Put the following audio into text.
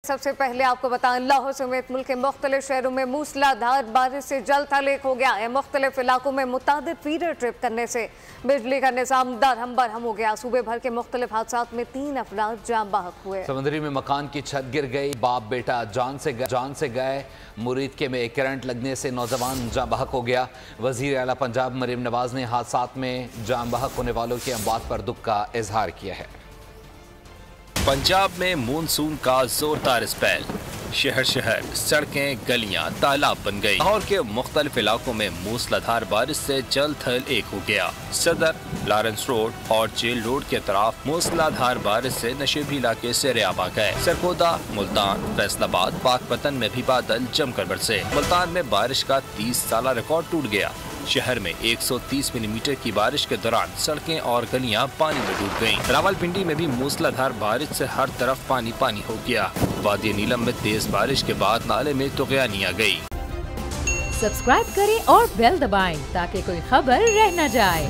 सबसे पहले आपको बताएं, लाहौर समेत मुल्क के मुख्तलिफ शहरों में मूसलाधार बारिश से जल थल एक हो गया है। मुख्तलिफ इलाकों में मुतादिद फीडर ट्रिप करने से बिजली का निज़ाम दरहम बरहम हो गया। सूबे भर के मुख्तलिफ हादसात में 3 अफराद जान बहक हुए। समंदरी में मकान की छत गिर गई, बाप बेटा जान से गए। मुरीदके में करंट लगने से नौजवान जान बहक हो गया। वजीर आला पंजाब मरीम नवाज ने हादसात में जान बहक होने वालों की अमवात पर दुख का इजहार किया है। पंजाब में मानसून का जोरदार स्पेल, शहर सड़कें गलियां तालाब बन गई। लाहौर के मुख्तलिफ इलाकों में मूसलाधार बारिश से जल थल एक हो गया। सदर, लॉरेंस रोड और जेल रोड के तरफ मूसलाधार बारिश से नशेबी इलाके सरेआब आ गए। सरगोदा, मुल्तान, फैसलाबाद, पाकपतन में भी बादल जमकर बरसे। मुल्तान में बारिश का 30 साल रिकॉर्ड टूट गया। शहर में 130 मिलीमीटर की बारिश के दौरान सड़कें और गलियां पानी में डूब गईं। रावलपिंडी में भी मूसलाधार बारिश से हर तरफ पानी पानी हो गया। वादी नीलम में तेज बारिश के बाद नाले में तुगयानी आ गई। सब्सक्राइब करें और बेल दबाएं ताकि कोई खबर रह न जाए।